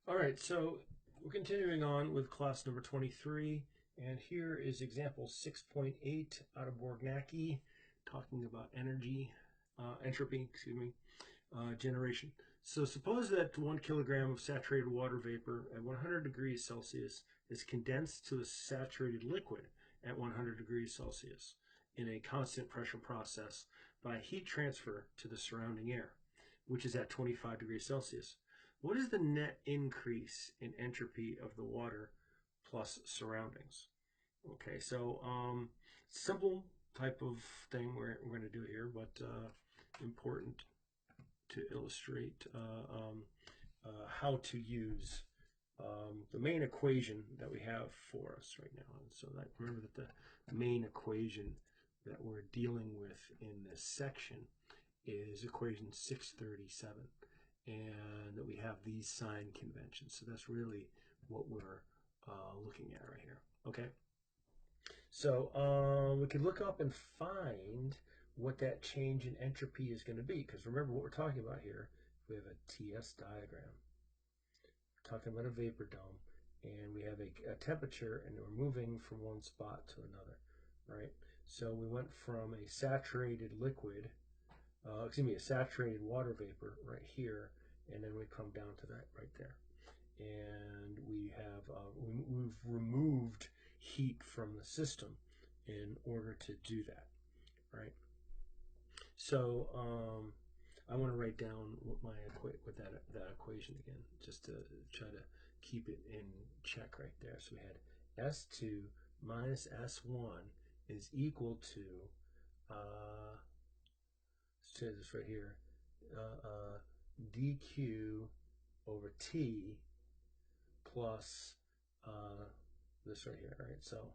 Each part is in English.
All right, so we're continuing on with class number 23, and here is example 6.8 out of Borgnacki, talking about entropy, generation. So suppose that 1 kilogram of saturated water vapor at 100 degrees Celsius is condensed to a saturated liquid at 100 degrees Celsius in a constant pressure process by heat transfer to the surrounding air, which is at 25 degrees Celsius. What is the net increase in entropy of the water plus surroundings? Okay, so simple type of thing we're going to do here, but important to illustrate how to use the main equation that we have for us right now. And so remember that the main equation that we're dealing with in this section is equation 637, and that we have these sign conventions. So that's really what we're looking at right here. Okay, so we can look up and find what that change in entropy is going to be, because remember what we're talking about here. We have a TS diagram. We're talking about a vapor dome, and we have a temperature, and we're moving from one spot to another, right? So we went from a saturated liquid, a saturated water vapor right here, and then we come down to that right there. And we have we've removed heat from the system in order to do that, right? So I want to write down what that equation again, just to try to keep it in check right there. So we had S2 minus S1 is equal to say this right here, dq over t plus this right here. All right, so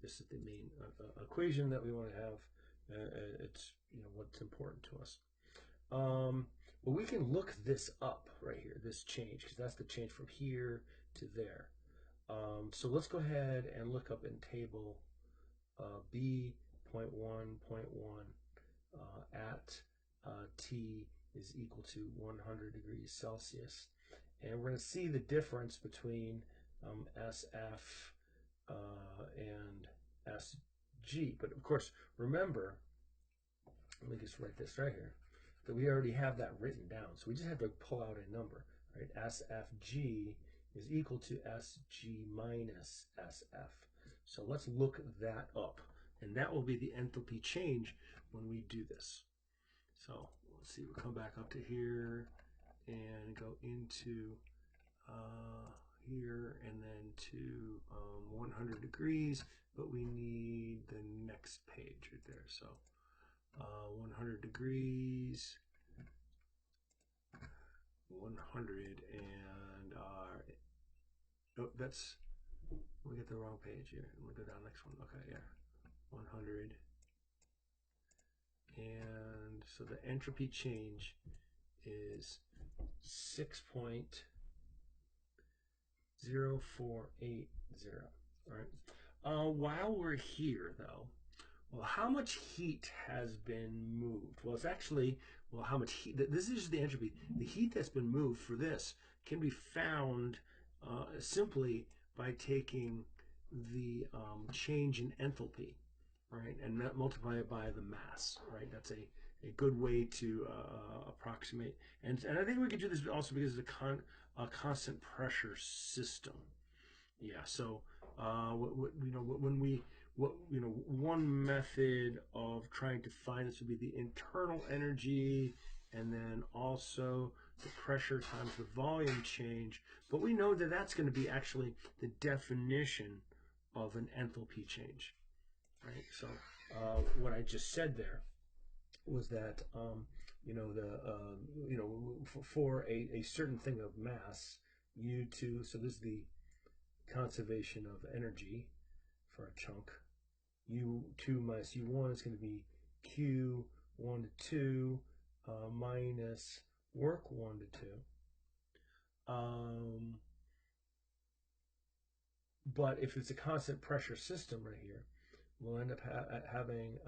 this is the main equation that we want to have. It's what's important to us. But we can look this up right here, this change, because that's the change from here to there. So let's go ahead and look up in table B.1.1 at T is equal to 100 degrees Celsius. And we're going to see the difference between SF and SG. But of course, remember, let me just write this right here, that we already have that written down. So we just have to pull out a number, right? SFG is equal to SG minus SF. So let's look that up. And that will be the enthalpy change when we do this. So let's see, we'll come back up to here and go into here and then to 100 degrees, but we need the next page right there. So 100 degrees, 100, and oh, that's, we get the wrong page here. I'm gonna go down next one. Okay, yeah, 100. And so the entropy change is 6.0480. All right. While we're here, though, well, how much heat has been moved? Well, it's actually, well, how much heat? This is the entropy. The heat that's been moved for this can be found simply by taking the change in enthalpy, right, and multiply it by the mass, right? That's a good way to approximate. And I think we could do this also because it's a constant pressure system. Yeah, so one method of trying to find this would be the internal energy, and then also the pressure times the volume change. But we know that that's going to be actually the definition of an enthalpy change, right? So what I just said there was that for a certain thing of mass, U2. So this is the conservation of energy for a chunk. U2 minus U1 is going to be Q1 to 2 minus work 1 to 2. But if it's a constant pressure system right here, we'll end up having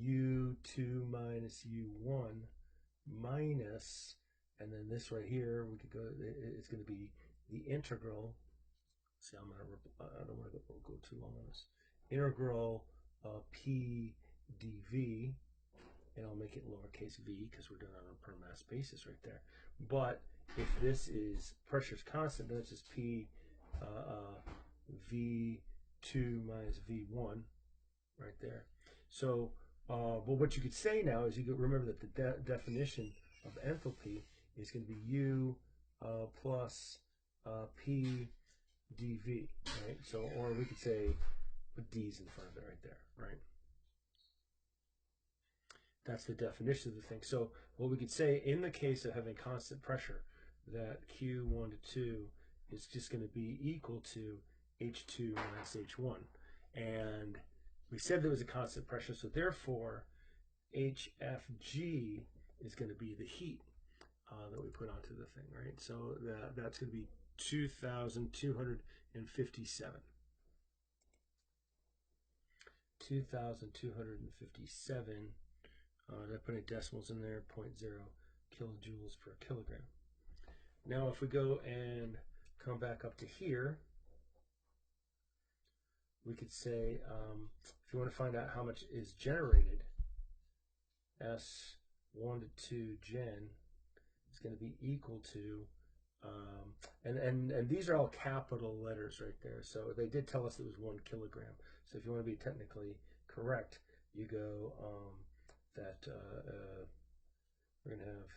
U2 minus U1 minus, and then this right here, we could go, it's going to be the integral. See, I don't want to go too long on this. Integral P dV, and I'll make it lowercase v because we're doing it on a per mass basis right there. But if this is pressure's constant, then it's just P V2 minus V1 right there. So, but what you could say now is you could remember that the definition of enthalpy is going to be U plus P dV, right? So, or we could say put D's in front of it right there, right? That's the definition of the thing. So what we could say in the case of having constant pressure, that Q1 to 2 is just going to be equal to H2 minus H1. And we said there was a constant pressure, so therefore HFG is going to be the heat that we put onto the thing, right? So that's going to be 2,257. 2,257. Did I put any decimals in there? 0.0 kilojoules per kilogram. Now, if we go and come back up to here, we could say, if you want to find out how much is generated, S1 to 2 gen is going to be equal to, and these are all capital letters right there. So they did tell us it was 1 kilogram. So if you want to be technically correct, you go that we're going to have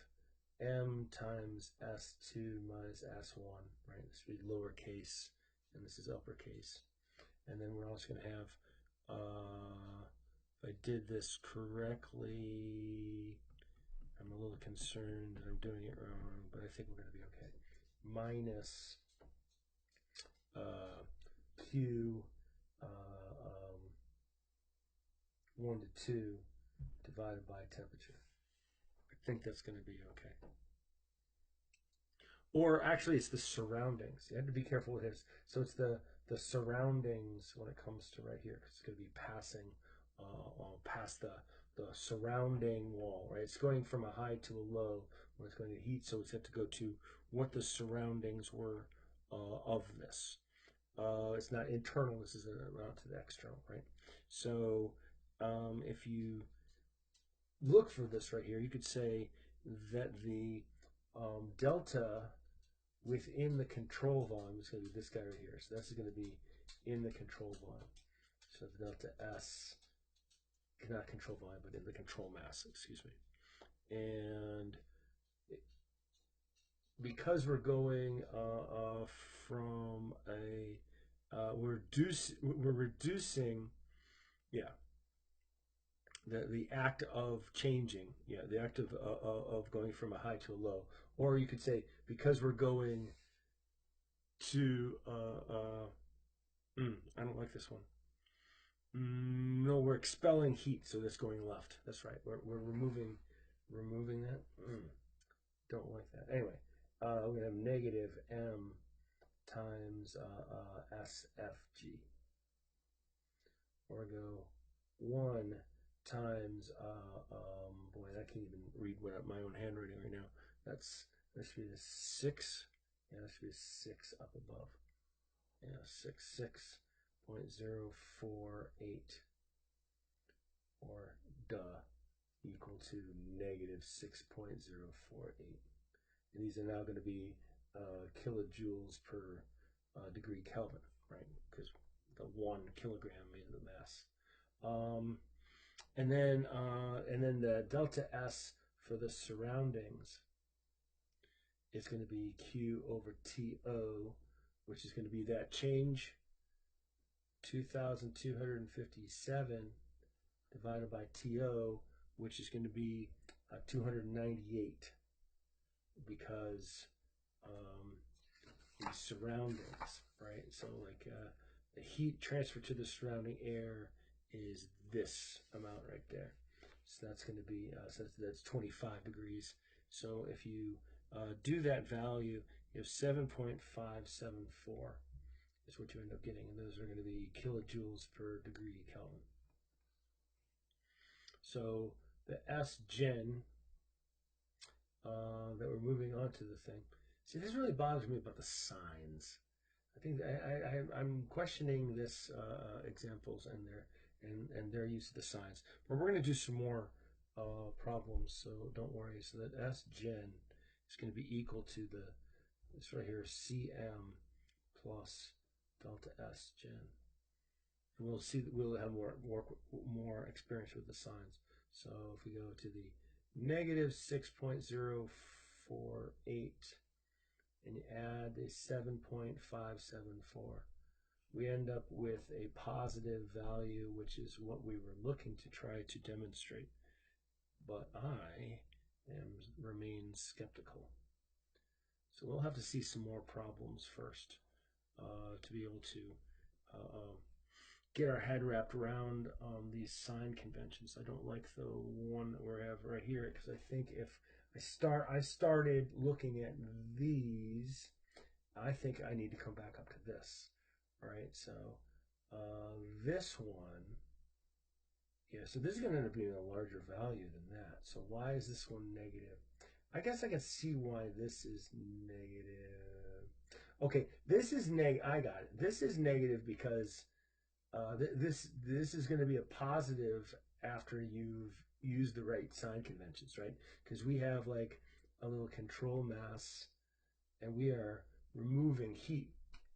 M times S2 minus S1, right? This would be lowercase, and this is uppercase. And then we're also going to have, if I did this correctly, I'm a little concerned that I'm doing it wrong, but I think we're going to be okay. Minus Q 1 to 2 divided by temperature. I think that's going to be okay. Or actually, it's the surroundings. You have to be careful with this. So it's the surroundings when it comes to right here, because it's going to be passing past the surrounding wall, right? It's going from a high to a low when it's going to heat, so it's have to go to what the surroundings were of this. It's not internal, this is around to the external, right? So if you look for this right here, you could say that the delta within the control volume is going to be this guy right here. So this is going to be in the control volume. So the delta S, not control volume, but in the control mass, excuse me. And because we're going from a, we're reducing, yeah, the act of changing, yeah, the act of going from a high to a low. Or you could say, because we're going to, I don't like this one. No, we're expelling heat, so that's going left. That's right. We're removing that. Don't like that. Anyway, we're going to have negative M times SFG. Or go 1 times, boy, I can't even read my own handwriting right now. That should be the 6. Yeah, that should be a 6 up above. Yeah, 66.048. Or equal to negative 6.048. And these are now going to be kilojoules per degree Kelvin, right? Because the 1 kilogram made the mass. And then the delta S for the surroundings is going to be Q over TO, which is going to be that change, 2,257 divided by TO, which is going to be 298, because the surroundings, right? So like the heat transfer to the surrounding air is this amount right there. So that's going to be, so that's 25 degrees. So if you do that value, you have 7.574 is what you end up getting. And those are going to be kilojoules per degree Kelvin. So the S gen that we're moving on to the thing. See, this really bothers me about the signs. I think I'm questioning this examples and their use of the signs. But we're going to do some more problems, so don't worry. So that S gen is going to be equal to this right here, Cm plus delta S gen. And we'll see that we'll have more experience with the signs. So if we go to the negative 6.048 and you add a 7.574, we end up with a positive value, which is what we were looking to try to demonstrate. But I remain skeptical. So we'll have to see some more problems first to be able to get our head wrapped around these sign conventions. I don't like the one that we have right here because I think if I started looking at these, I think I need to come back up to this. All right, so this one, yeah, so this is going to end up being a larger value than that. So why is this one negative? I guess I can see why this is negative. Okay, this is I got it. This is negative because this is going to be a positive after you've used the right sign conventions, right? Because we have like a little control mass, and we are removing heat,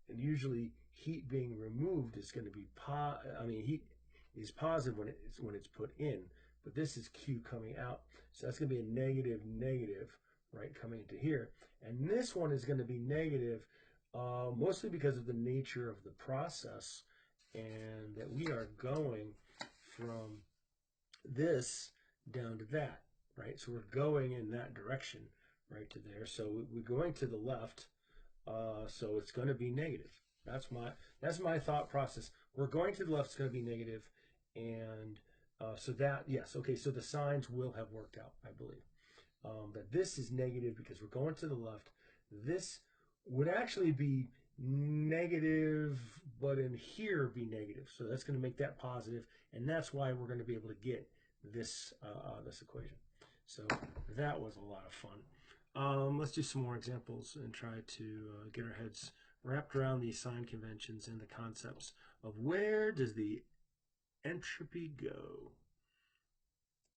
and usually heat being removed is going to be heat is positive when it's put in, but this is Q coming out, so that's going to be a negative, right, coming into here, and this one is going to be negative, mostly because of the nature of the process, and that we are going from this down to that, right? So we're going in that direction, right to there. So we're going to the left, so it's going to be negative. That's my thought process. We're going to the left, it's going to be negative, and so that, yes, okay, so the signs will have worked out, I believe. That this is negative because we're going to the left. This would actually be negative, but in here be negative. So that's going to make that positive, and that's why we're going to be able to get this this equation. So that was a lot of fun. Let's do some more examples and try to get our heads wrapped around these sign conventions and the concepts of where does the entropy go.